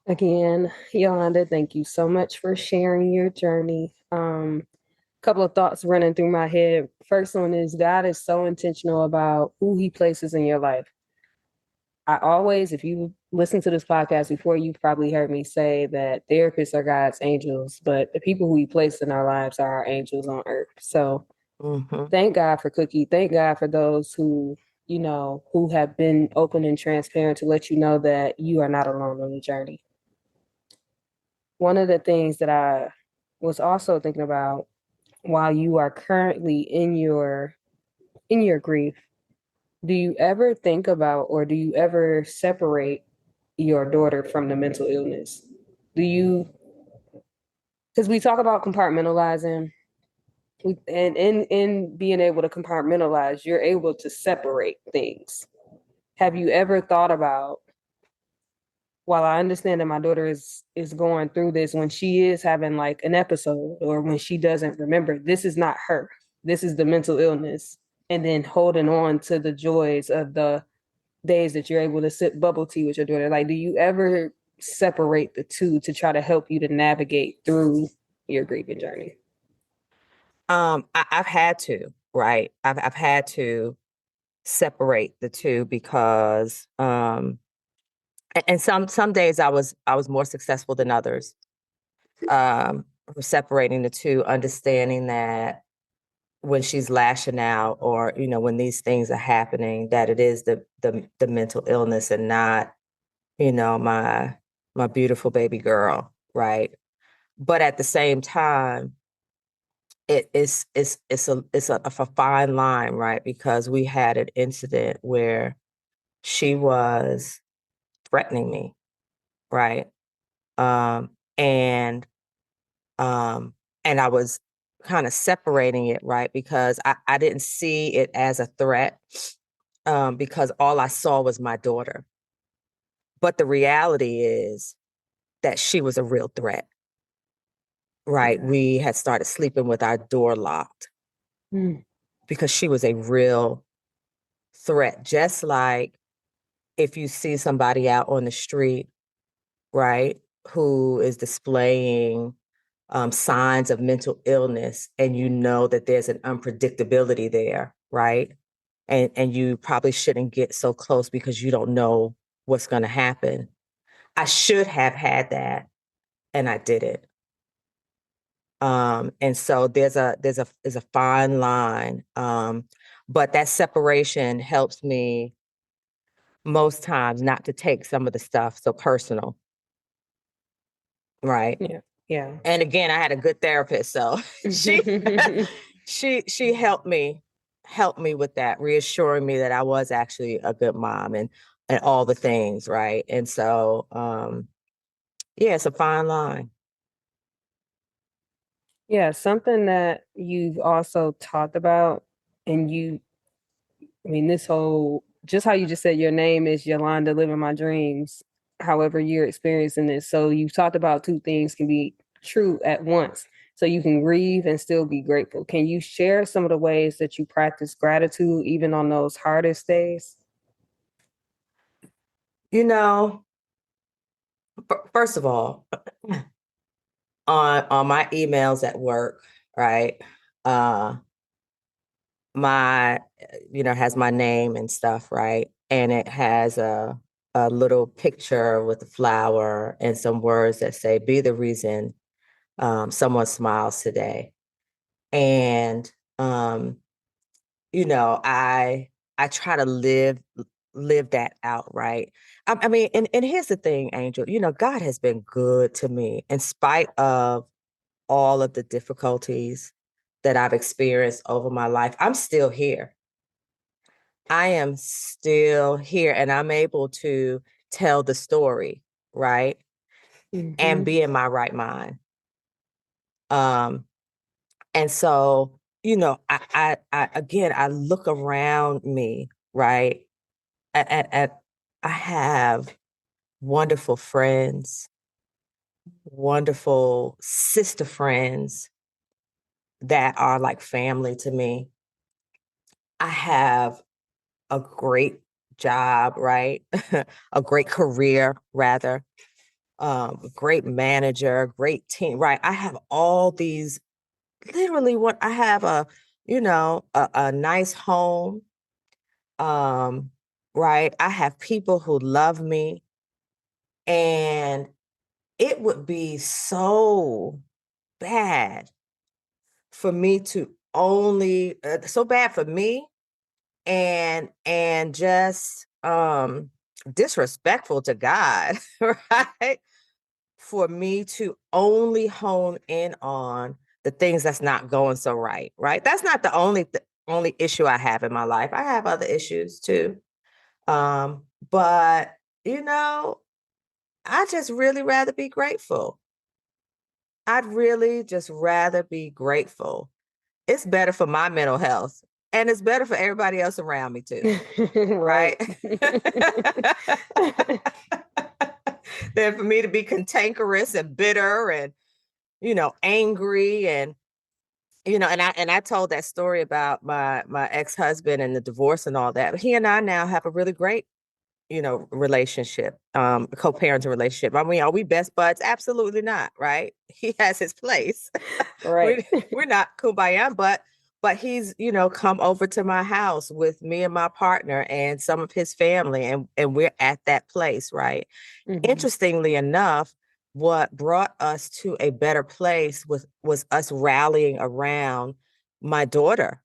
Again, Yolanda, thank you so much for sharing your journey. Couple of thoughts running through my head. First one is God is so intentional about who he places in your life. I always, if you listen to this podcast before, you've probably heard me say that therapists are God's angels, but the people who he placed in our lives are our angels on earth. So thank God for Cookie. Thank God for those who, who have been open and transparent to let you know that you are not alone on the journey. One of the things that I was also thinking about while you are currently in your grief, do you ever think about or do you ever separate your daughter from the mental illness? Because we talk about compartmentalizing, and in being able to compartmentalize, you're able to separate things. Have you ever thought about, while I understand that my daughter is going through this, when she is having like an episode or when she doesn't remember, this is not her. This is the mental illness. And then holding on to the joys of the days that you're able to sip bubble tea with your daughter. Like, do you ever separate the two to try to help you to navigate through your grieving journey? I've had to, right? I've had to separate the two because and some days I was more successful than others. For separating the two, understanding that when she's lashing out or when these things are happening, that it is the mental illness and not my beautiful baby girl, right? But at the same time, it's a fine line, right? Because we had an incident where she was threatening me, right? Um, and and I was kind of separating it, right? Because I didn't see it as a threat, because all I saw was my daughter. But the reality is that she was a real threat, right? We had started sleeping with our door locked because she was a real threat. Just like if you see somebody out on the street, right, who is displaying signs of mental illness, and you know that there's an unpredictability there, right? And you probably shouldn't get so close because you don't know what's going to happen. I should have had that, and I didn't. And so there's a fine line, but that separation helps me most times not to take some of the stuff so personal, right? Yeah. And again, I had a good therapist, so she helped me with that, reassuring me that I was actually a good mom and all the things, right? And so yeah, it's a fine line. Yeah, something that you've also talked about, and this whole, just how you just said your name is Yolanda Living My Dreams, however you're experiencing this. So you've talked about two things can be true at once. So you can grieve and still be grateful. Can you share some of the ways that you practice gratitude even on those hardest days? First of all, on my emails at work, right? My has my name and stuff, right? And it has a little picture with a flower and some words that say, "Be the reason someone smiles today." And I try to live that out, right? I mean, and here's the thing, Angel, God has been good to me in spite of all of the difficulties that I've experienced over my life. I'm still here. I am still here, and I'm able to tell the story, right? And be in my right mind. Um, and so, I look around me, right? At I have wonderful friends, wonderful sister friends that are like family to me. I have a great job, right? A great career, rather. A great manager, great team, right? I have all these, literally what I have a nice home, um, right? I have people who love me, and it would be so bad for me to only, so bad for me and just disrespectful to God, right? For me to only hone in on the things that's not going so right, right? That's not the only issue I have in my life. I have other issues too. But I just really rather be grateful. I'd really just rather be grateful. It's better for my mental health, and it's better for everybody else around me too. Right. Right? Than for me to be cantankerous and bitter and, angry and, and I told that story about my ex-husband and the divorce and all that. But he and I now have a really great, relationship, co-parenting relationship. I mean, are we best buds? Absolutely not, right? He has his place. Right. We're not kumbaya, but he's, come over to my house with me and my partner and some of his family, and we're at that place, right? Mhm. Interestingly enough, what brought us to a better place was us rallying around my daughter,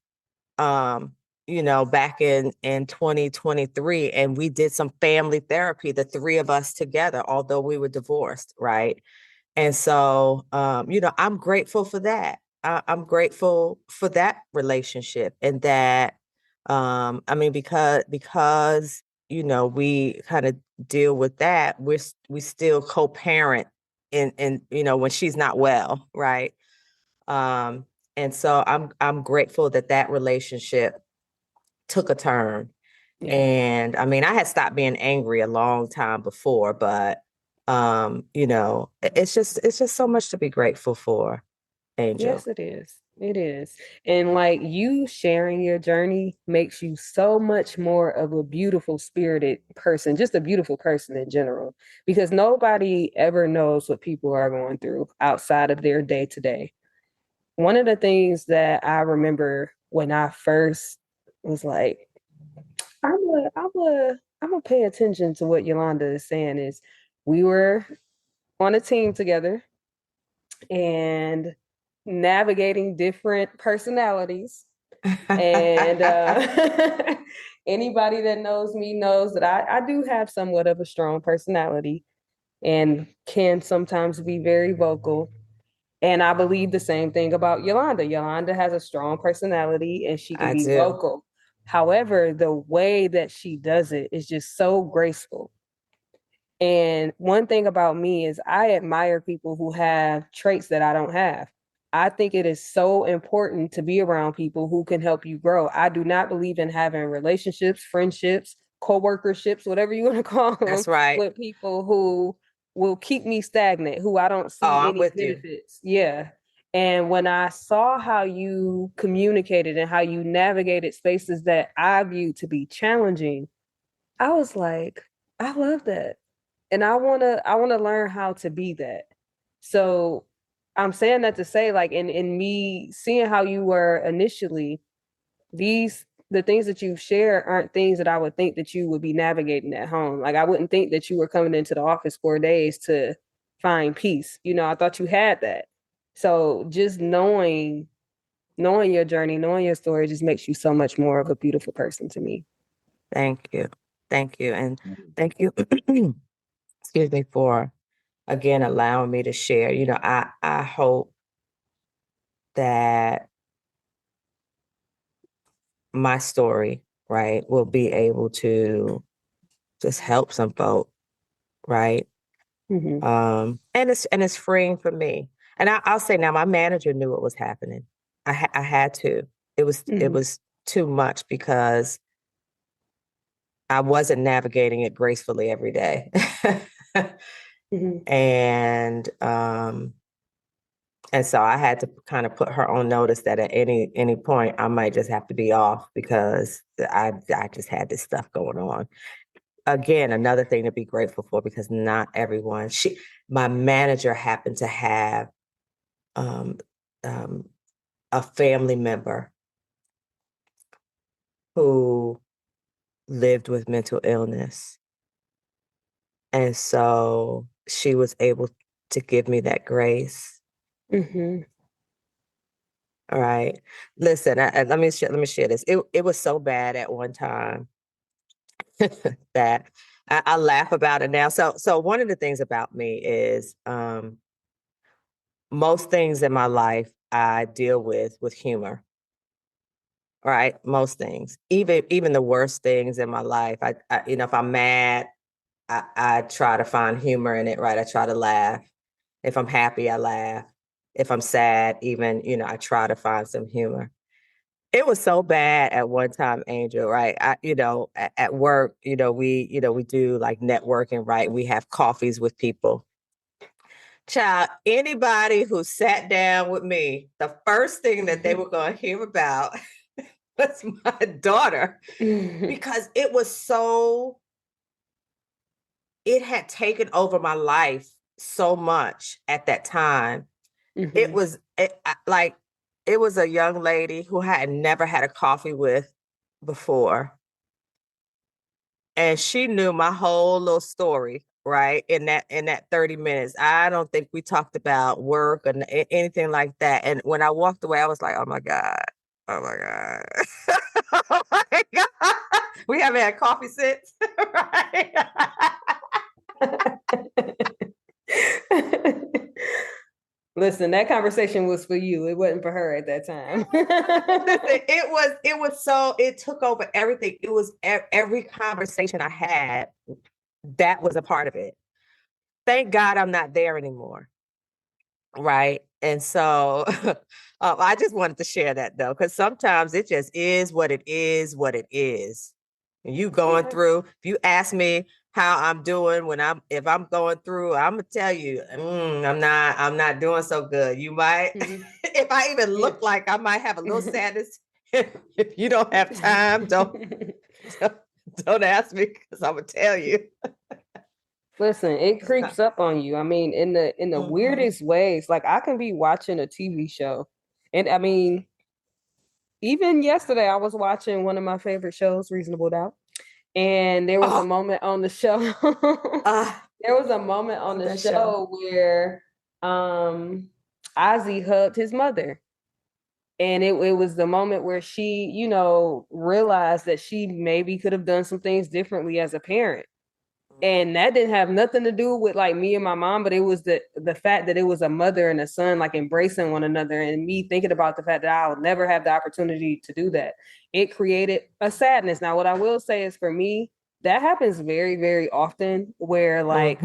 back in 2023, and we did some family therapy, the three of us together, although we were divorced, right? And so, I'm grateful for that. I'm grateful for that relationship, and that, I mean, because we kind of deal with that. We still co-parent in when she's not well, right? Um, and so I'm grateful that relationship took a turn. Yeah. And I mean, I had stopped being angry a long time before, but it's just so much to be grateful for, Angel. Yes, it is. It is. And like you sharing your journey makes you so much more of a beautiful spirited person, just a beautiful person in general, because nobody ever knows what people are going through outside of their day to day. One of the things that I remember when I first was like, I'm gonna pay attention to what Yolanda is saying is we were on a team together and navigating different personalities. And anybody that knows me knows that I do have somewhat of a strong personality and can sometimes be very vocal. And I believe the same thing about Yolanda. Yolanda has a strong personality and she can I be do. vocal. However, the way that she does it is just so graceful. And one thing about me is I admire people who have traits that I don't have. I think it is so important to be around people who can help you grow. I do not believe in having relationships, friendships, co-workerships, whatever you want to call them, That's right. with people who will keep me stagnant, who I don't Oh, see I'm any with you. benefits. Yeah. And when I saw how you communicated and how you navigated spaces that I viewed to be challenging, I was like, I love that. And I wanna learn how to be that. So I'm saying that to say, like, in me seeing how you were initially, the things that you share aren't things that I would think that you would be navigating at home. Like I wouldn't think that you were coming into the office 4 days to find peace. I thought you had that. So just knowing your journey, knowing your story just makes you so much more of a beautiful person to me. Thank you. Thank you. And thank you, excuse me, for again allowing me to share. I hope that my story, right, will be able to just help some folk, right? Mm-hmm. And it's freeing for me. And I'll say now, my manager knew what was happening. I had to. It was too much because I wasn't navigating it gracefully every day. And so I had to kind of put her on notice that at any point I might just have to be off because I just had this stuff going on. Again, another thing to be grateful for, because not everyone, my manager happened to have a family member who lived with mental illness. And so she was able to give me that grace. All right. Listen, let me share this. It was so bad at one time that I laugh about it now. So one of the things about me is most things in my life I deal with humor. All right, most things, even the worst things in my life. I if I'm mad, I try to find humor in it. Right, I try to laugh. If I'm happy, I laugh. If I'm sad, even I try to find some humor. It was so bad at one time, Angel, right? At work, we do like networking, right? We have coffees with people. Child, anybody who sat down with me, the first thing that they were going to hear about was my daughter, because it had taken over my life so much at that time. It was a young lady who I had never had a coffee with before. And she knew my whole little story, right? In that 30 minutes. I don't think we talked about work or anything like that. And when I walked away, I was like, oh my God. Oh my God. Oh my God. We haven't had coffee since, right? Listen, that conversation was for you. It wasn't for her at that time. Listen, it took over everything. It was every conversation I had, that was a part of it. Thank God I'm not there anymore. Right. And so I just wanted to share that, though, because sometimes it just is what it is, what it is. And you going through, if you ask me how I'm doing if I'm going through, I'm gonna tell you, I'm not doing so good. You might, if I even look like I might have a little sadness, if you don't have time, don't ask me, because I'm gonna tell you. Listen, it creeps up on you. I mean, in the weirdest ways. Like, I can be watching a TV show, and I mean, even yesterday I was watching one of my favorite shows, Reasonable Doubt, and there was a moment on the show. There was a moment on the show where Ozzy hugged his mother. And it was the moment where she, realized that she maybe could have done some things differently as a parent. And that didn't have nothing to do with like me and my mom, but it was the fact that it was a mother and a son like embracing one another, and me thinking about the fact that I'll never have the opportunity to do that. It created a sadness. Now, what I will say is, for me, that happens very, very often, where like,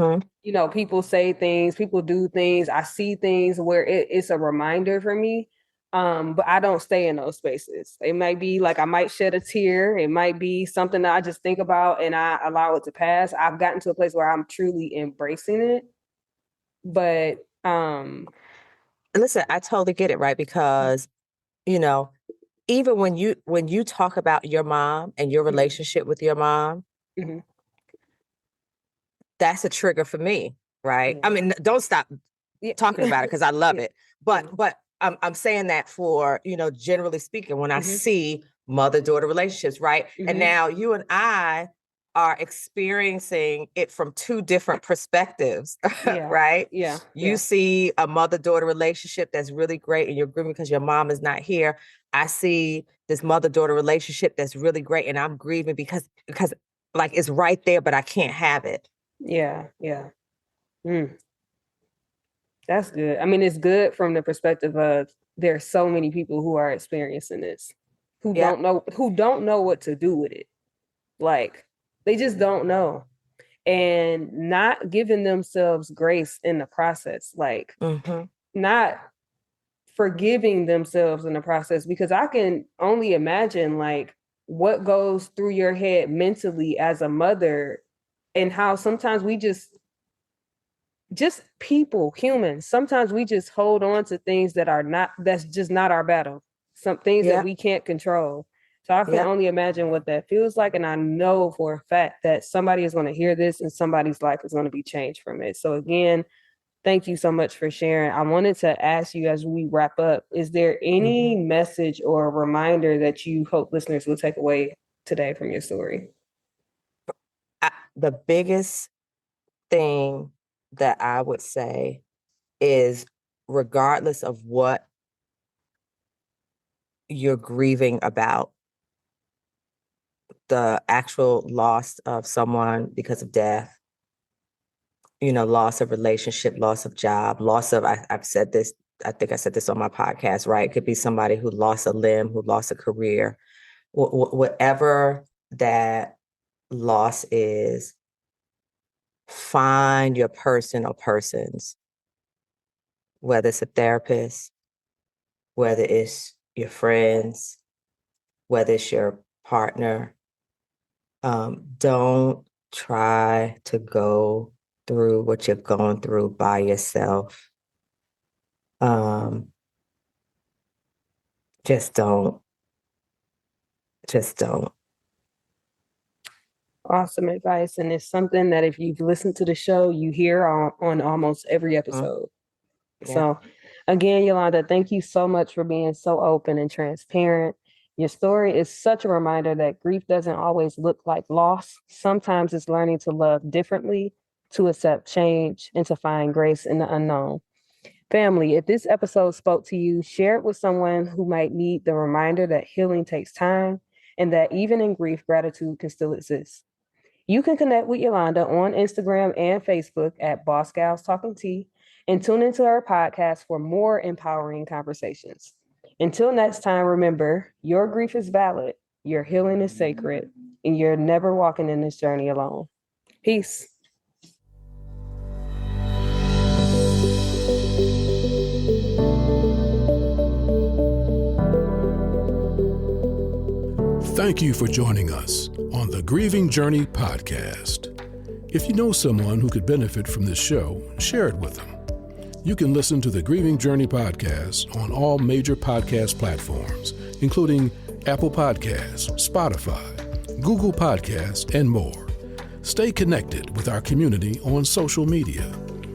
people say things, people do things. I see things where it's a reminder for me. But I don't stay in those spaces. It might be like I might shed a tear. It might be something that I just think about and I allow it to pass. I've gotten to a place where I'm truly embracing it. But listen, I totally get it, right? Because, even when you talk about your mom and your relationship with your mom, that's a trigger for me, right? I mean, don't stop talking about it, because I love it. But I'm saying that for, generally speaking, when I see mother-daughter relationships, right? And now you and I are experiencing it from two different perspectives, right? Yeah. You see a mother-daughter relationship that's really great, and you're grieving because your mom is not here. I see this mother-daughter relationship that's really great, and I'm grieving because like it's right there, but I can't have it. Yeah. That's good. I mean, it's good from the perspective of there's so many people who are experiencing this, who don't know what to do with it. Like, they just don't know, and not giving themselves grace in the process. Like, not forgiving themselves in the process, because I can only imagine like what goes through your head mentally as a mother, and how sometimes we just people, humans, sometimes we just hold on to things that's just not our battle. Some things that we can't control. So I can only imagine what that feels like. And I know for a fact that somebody is going to hear this and somebody's life is going to be changed from it. So again, thank you so much for sharing. I wanted to ask you as we wrap up, is there any message or reminder that you hope listeners will take away today from your story? The biggest thing that I would say is, regardless of what you're grieving about, the actual loss of someone because of death, loss of relationship, loss of job, loss of, I've said this, I think I said this on my podcast, right? It could be somebody who lost a limb, who lost a career, whatever that loss is, find your person or persons, whether it's a therapist, whether it's your friends, whether it's your partner. Don't try to go through what you're going through by yourself. Just don't. Awesome advice. And it's something that if you've listened to the show, you hear on almost every episode. Yeah. So again, Yolanda, thank you so much for being so open and transparent. Your story is such a reminder that grief doesn't always look like loss. Sometimes it's learning to love differently, to accept change, and to find grace in the unknown. Family, if this episode spoke to you, share it with someone who might need the reminder that healing takes time and that even in grief, gratitude can still exist. You can connect with Yolanda on Instagram and Facebook at Boss Gals Talking Tea, and tune into our podcast for more empowering conversations. Until next time, remember, your grief is valid, your healing is sacred, and you're never walking in this journey alone. Peace. Thank you for joining us on the Grieving Journey Podcast. If you know someone who could benefit from this show, share it with them. You can listen to the Grieving Journey Podcast on all major podcast platforms, including Apple Podcasts, Spotify, Google Podcasts, and more. Stay connected with our community on social media.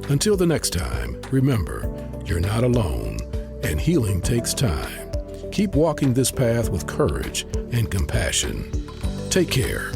Until the next time, remember, you're not alone, and healing takes time. Keep walking this path with courage and compassion. Take care.